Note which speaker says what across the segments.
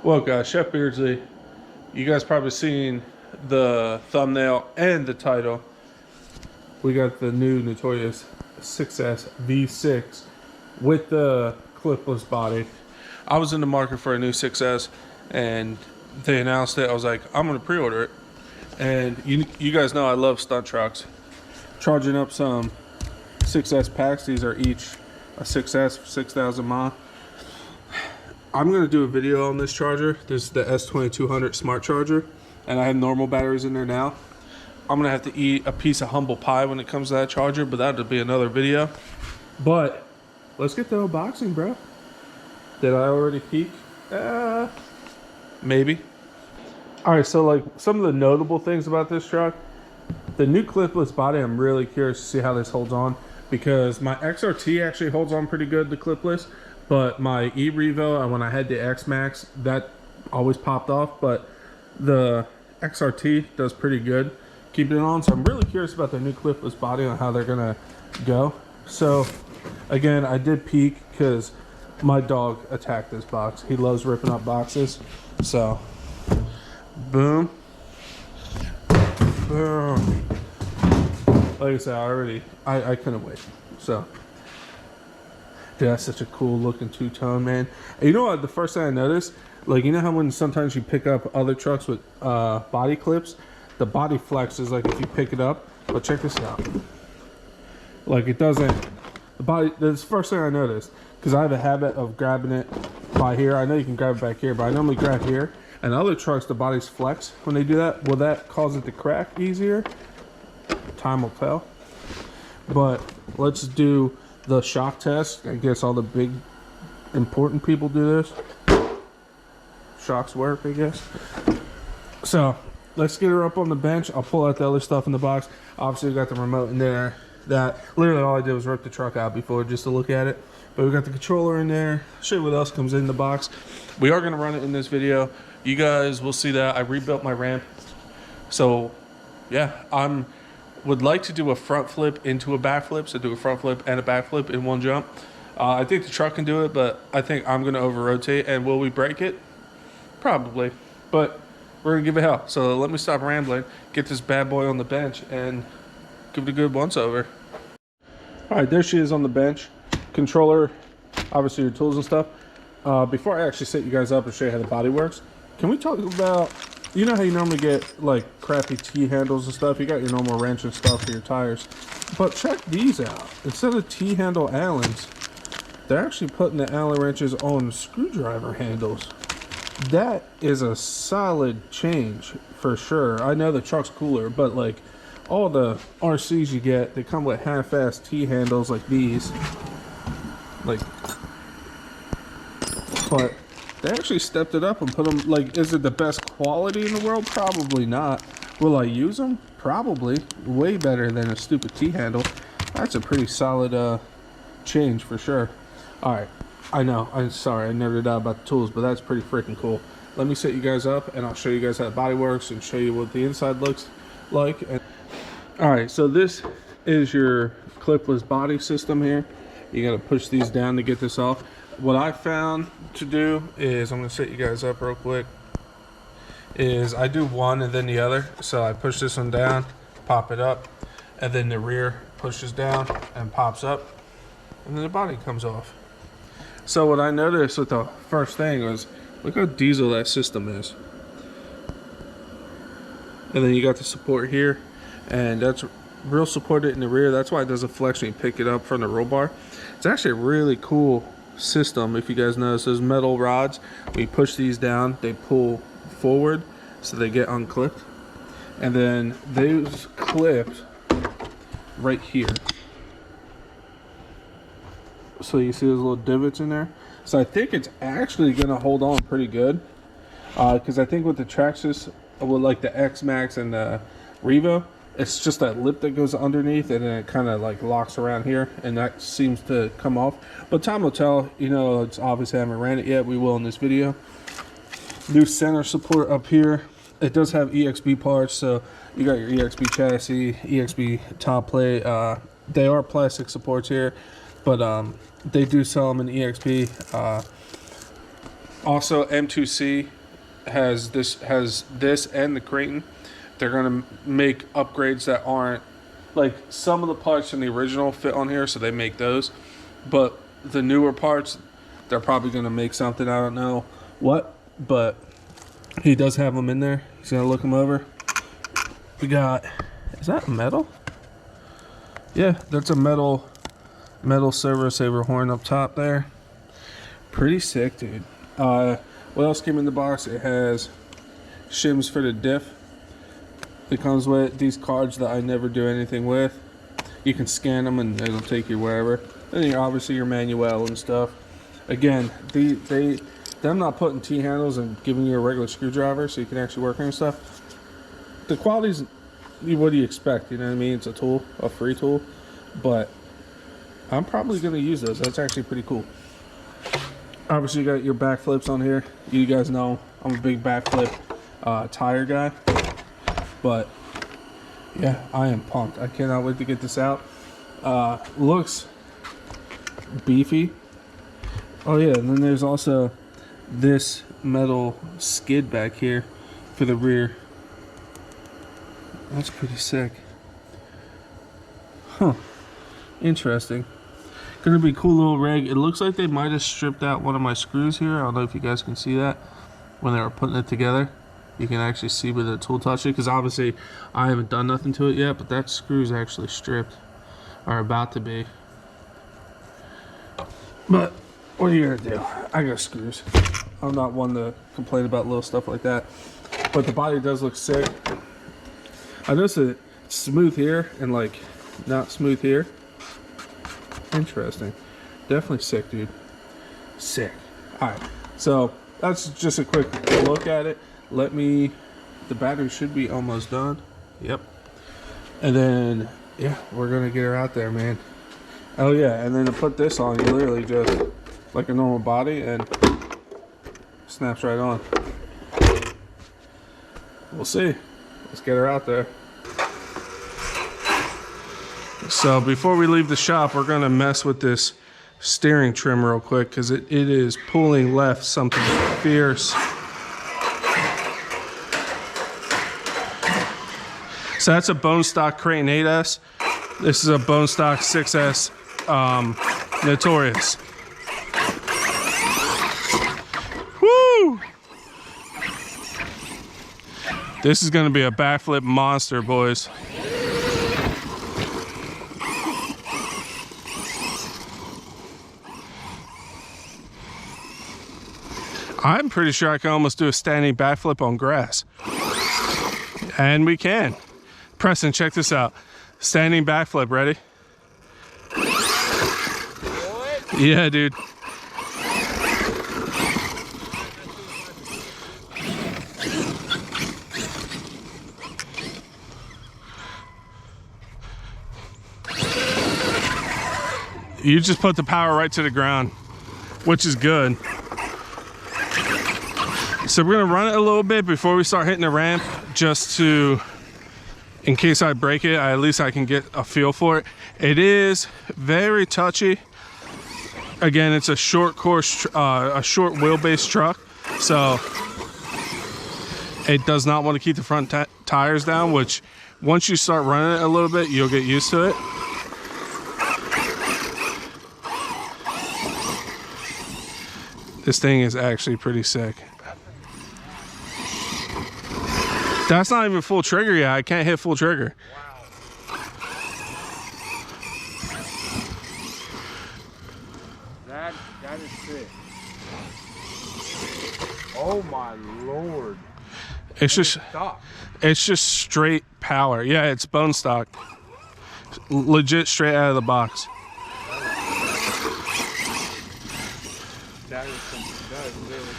Speaker 1: Well, guys, Chef Beardsley, you guys probably seen the thumbnail and the title. We got the new Notorious 6S V6 with the clipless body. I was in the market for a new 6S, and they announced it. I was like, I'm gonna pre-order it. And you guys know I love stunt trucks. Charging up some 6S packs. These are each a 6S, 6,000 mile. I'm going to do a video on this charger. This is the S2200 smart charger, and I have normal batteries in there now. I'm going to have to eat a piece of humble pie when it comes to that charger, but that'll be another video. But let's get the unboxing, bro. Did I already peek? Maybe. All right, so like some of the notable things about this truck, the new clipless body, I'm really curious to see how this holds on, because my XRT actually holds on pretty good, the clipless. But my E-Revo, when I had the X-Max, that always popped off. But the XRT does pretty good keeping it on. So I'm really curious about the new clipless body on how they're going to go. So, again, I did peek because my dog attacked this box. He loves ripping up boxes. So, boom. Boom. Like I said, I couldn't wait. So... dude, that's such a cool looking two-tone, man. And you know what, the first thing I noticed, like, you know how when sometimes you pick up other trucks with body clips, the body flexes like if you pick it up. But check this out. Like, it doesn't, the body, that's the first thing I noticed, because I have a habit of grabbing it by here. I know you can grab it back here, but I normally grab here. And other trucks, the bodies flex when they do that. Will that cause it to crack easier? Time will tell. But let's do the shock test. I guess all the big important people do this. Shocks work, I guess. So let's get her up on the bench. I'll pull out the other stuff in the box. Obviously we got the remote in there. That literally all I did was rip the truck out before just to look at it. But we got the controller in there. Show you what else comes in the box. We are going to run it in this video. You guys will see that I rebuilt my ramp. So yeah, would like to do a front flip into a back flip, so do a front flip and a back flip in one jump. I think the truck can do it, but I think I'm going to over rotate. And will we break it? Probably, but we're going to give it hell. So let me stop rambling, get this bad boy on the bench, and give it a good once over. All right, there she is on the bench. Controller, obviously your tools and stuff. Before I actually set you guys up and show you how the body works, can we talk about, you know how you normally get like crappy T-handles and stuff? You got your normal wrench and stuff for your tires. But check these out. Instead of T-handle Allens, they're actually putting the Allen wrenches on screwdriver handles. That is a solid change for sure. I know the truck's cooler, but like all the RCs you get, they come with half-assed T-handles like these. Like, but they actually stepped it up and put them, like, is it the best quality in the world? Probably not. Will I use them? Probably. Way better than a stupid T-handle. That's a pretty solid change for sure. Alright, I know, I'm sorry, I nerded out about the tools, but that's pretty freaking cool. Let me set you guys up and I'll show you guys how the body works and show you what the inside looks like. Alright, so this is your clipless body system here. You gotta push these down to get this off. What I found to do is, I'm going to set you guys up real quick, is I do one and then the other. So I push this one down, pop it up, and then the rear pushes down and pops up, and then the body comes off. So what I noticed with the first thing was, look how diesel that system is. And then you got the support here, and that's real supported in the rear. That's why it doesn't flex when you pick it up from the roll bar. It's actually a really cool system. If you guys notice, those metal rods, when you push these down, they pull forward so they get unclipped, and then those clipped right here, so you see those little divots in there. So I think it's actually gonna hold on pretty good, because I think with the Traxxas, with like the X-Max and the Revo, it's just that lip that goes underneath, and then it kind of like locks around here, and that seems to come off. But time will tell. You know, it's obviously I haven't ran it yet. We will in this video. New center support up here. It does have EXB parts, so you got your EXB chassis, EXB top plate. They are plastic supports here, but they do sell them in EXB. Also M2C has this and the Creighton. They're gonna make upgrades that aren't like some of the parts in the original fit on here, so they make those. But the newer parts, they're probably gonna make something. I don't know what, but he does have them in there. He's gonna look them over. We got, is that metal? Yeah, that's a metal servo saver horn up top there. Pretty sick, dude. What else came in the box? It has shims for the diff. It comes with these cards that I never do anything with. You can scan them and it'll take you wherever. And obviously your manual and stuff. Again, them not putting T-handles and giving you a regular screwdriver so you can actually work on stuff. The quality's, what do you expect? You know what I mean? It's a tool, a free tool. But I'm probably going to use those. That's actually pretty cool. Obviously you got your back flips on here. You guys know I'm a big backflip tire guy. But yeah, I am pumped. I cannot wait to get this out. Looks beefy. Oh yeah, and then there's also this metal skid back here for the rear. That's pretty sick. Huh. Interesting. Gonna be a cool little rig. It looks like they might have stripped out one of my screws here. I don't know if you guys can see that when they were putting it together. You can actually see with the tool touch it, because obviously I haven't done nothing to it yet, but that screw is actually stripped, or about to be. But what are you gonna do? I got screws. I'm not one to complain about little stuff like that. But the body does look sick. I noticed that it's smooth here and like not smooth here. Interesting. Definitely sick, dude. Sick. Alright, so that's just a quick look at it. The battery should be almost done. Yep. And then, yeah, we're gonna get her out there, man. Oh yeah, and then to put this on, you literally just, like a normal body, and snaps right on. We'll see. Let's get her out there. So before we leave the shop, we're gonna mess with this steering trim real quick, because it is pulling left something fierce. So that's a bone stock Creighton 8S. This is a bone stock 6S Notorious. Woo! This is gonna be a backflip monster, boys. I'm pretty sure I can almost do a standing backflip on grass. And we can. Preston, check this out. Standing backflip, ready? What? Yeah, dude. You just put the power right to the ground, which is good. So we're gonna run it a little bit before we start hitting the ramp, just to, in case I break it, at least I can get a feel for it. It is very touchy. Again, it's a short course, a short wheelbase truck, so it does not want to keep the front tires down, which once you start running it a little bit, you'll get used to it. This thing is actually pretty sick. That's not even full trigger yet. I can't hit full trigger.
Speaker 2: Wow. That is sick. Oh my Lord.
Speaker 1: It's just straight power. Yeah, it's bone stock. Legit straight out of the box.
Speaker 2: That is literally.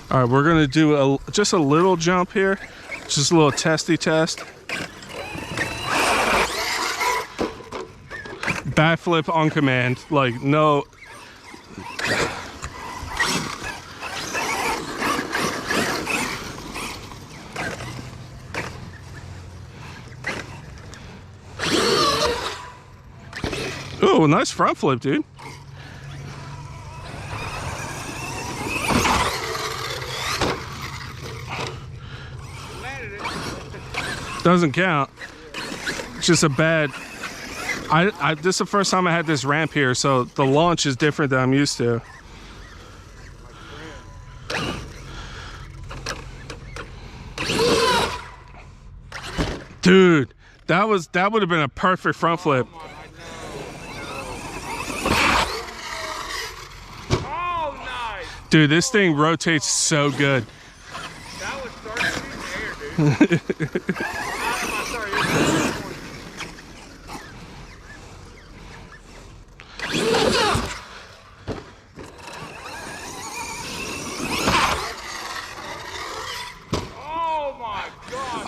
Speaker 1: All right, we're gonna do just a little jump here. Just a little testy test. Backflip on command, like no. Oh, nice front flip, dude. Doesn't count. It's just a bad. This is the first time I had this ramp here, so the launch is different than I'm used to. Dude, that would have been a perfect front flip.
Speaker 2: Oh, nice.
Speaker 1: Dude, this thing rotates so good.
Speaker 2: That was starting in the air, dude.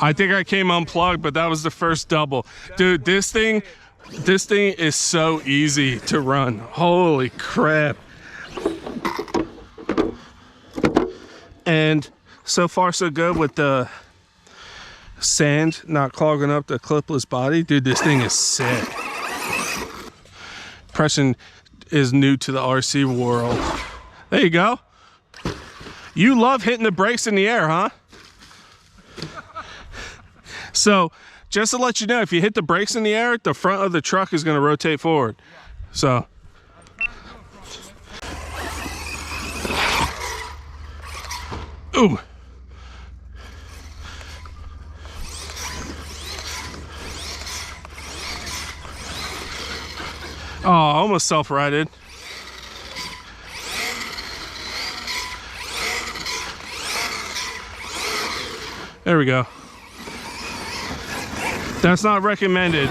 Speaker 1: I think I came unplugged, but that was the first double. Dude, this thing is so easy to run. Holy crap. And so far so good with the sand not clogging up the clipless body. Dude, this thing is sick. Preston is new to the RC world. There you go. You love hitting the brakes in the air, huh? So, just to let you know, if you hit the brakes in the air, the front of the truck is going to rotate forward. So. Ooh. Oh, almost self-righted. There we go. That's not recommended.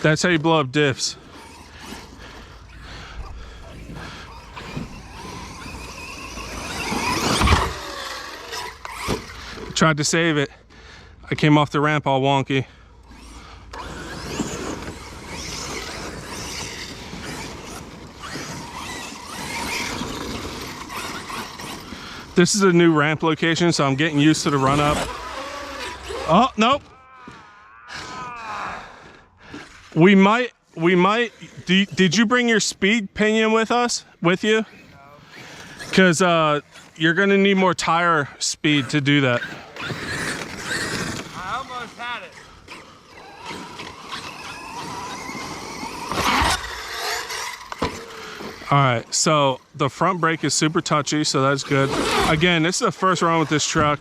Speaker 1: That's how you blow up diffs. Tried to save it. I came off the ramp all wonky. This is a new ramp location, so I'm getting used to the run up. Oh, nope. We might, did you bring your speed pinion with you? Because you're gonna need more tire speed to do that.
Speaker 2: I almost had it.
Speaker 1: All right, so the front brake is super touchy, so that's good. Again, this is the first run with this truck.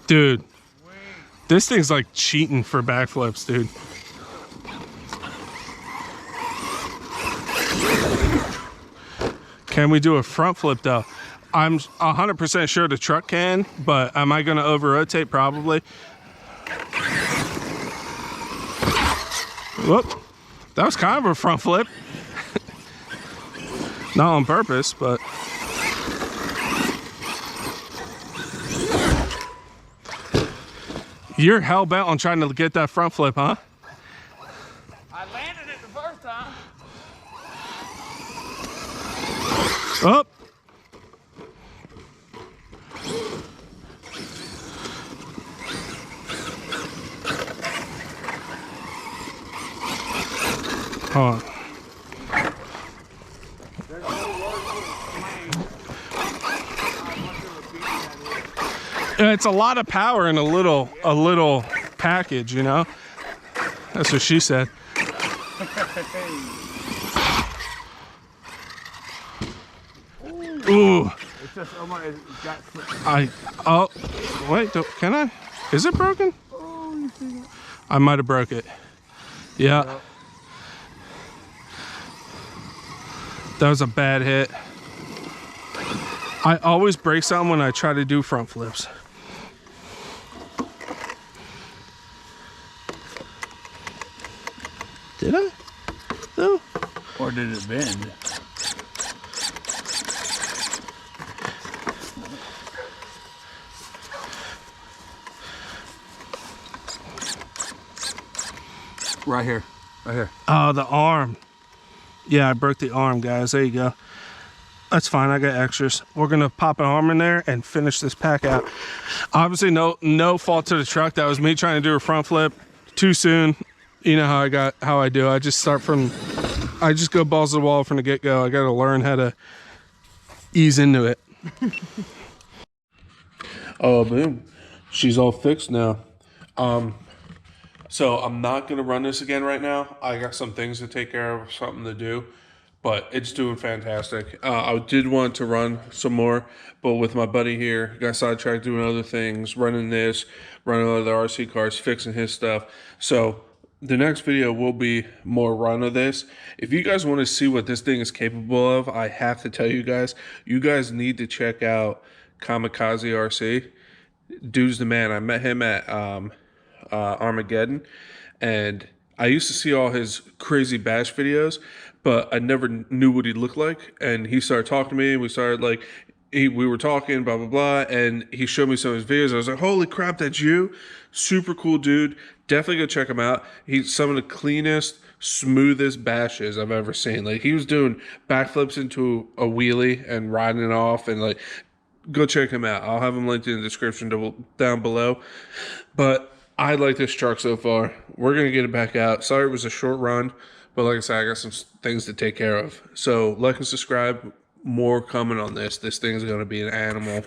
Speaker 1: Dude, this thing's like cheating for backflips, dude. Can we do a front flip though? I'm 100% sure the truck can, but am I gonna over rotate? Probably. Whoop, that was kind of a front flip. Not on purpose, but. You're hell-bent on trying to get that front flip, huh?
Speaker 2: I landed it the first time.
Speaker 1: Up. Hold on. It's a lot of power in a little package, you know? That's what she said. Ooh.
Speaker 2: It's just, it got
Speaker 1: oh, wait, can I? Is it broken?
Speaker 2: Oh, you see that?
Speaker 1: I might have broke it. Yeah. Yep. That was a bad hit. I always break something when I try to do front flips. Did I? No.
Speaker 2: Or did it bend? Right here. Right here.
Speaker 1: Oh, the arm. Yeah, I broke the arm, guys. There you go. That's fine. I got extras. We're going to pop an arm in there and finish this pack out. Obviously, no fault to the truck. That was me trying to do a front flip too soon. You know how I do. I just go balls to the wall from the get-go. I got to learn how to ease into it. Oh, boom. She's all fixed now. So I'm not going to run this again right now. I got some things to take care of, something to do, but it's doing fantastic. I did want to run some more, but with my buddy here, got sidetracked doing other things, running other RC cars, fixing his stuff. So the next video will be more run of this. If you guys want to see what this thing is capable of, I have to tell you guys need to check out Kamikaze RC. Dude's the man. I met him at Armageddon, and I used to see all his crazy bash videos, but I never knew what he looked like. And he started talking to me, and we started we were talking, blah blah blah, and he showed me some of his videos. I was like, holy crap, that's you! Super cool dude. Definitely go check him out. He's some of the cleanest, smoothest bashes I've ever seen. Like, he was doing backflips into a wheelie and riding it off, and go check him out. I'll have him linked in the description down below. But I like this truck so far. We're going to get it back out. Sorry it was a short run, but like I said, I got some things to take care of. So like and subscribe. More coming on this. This thing's going to be an animal.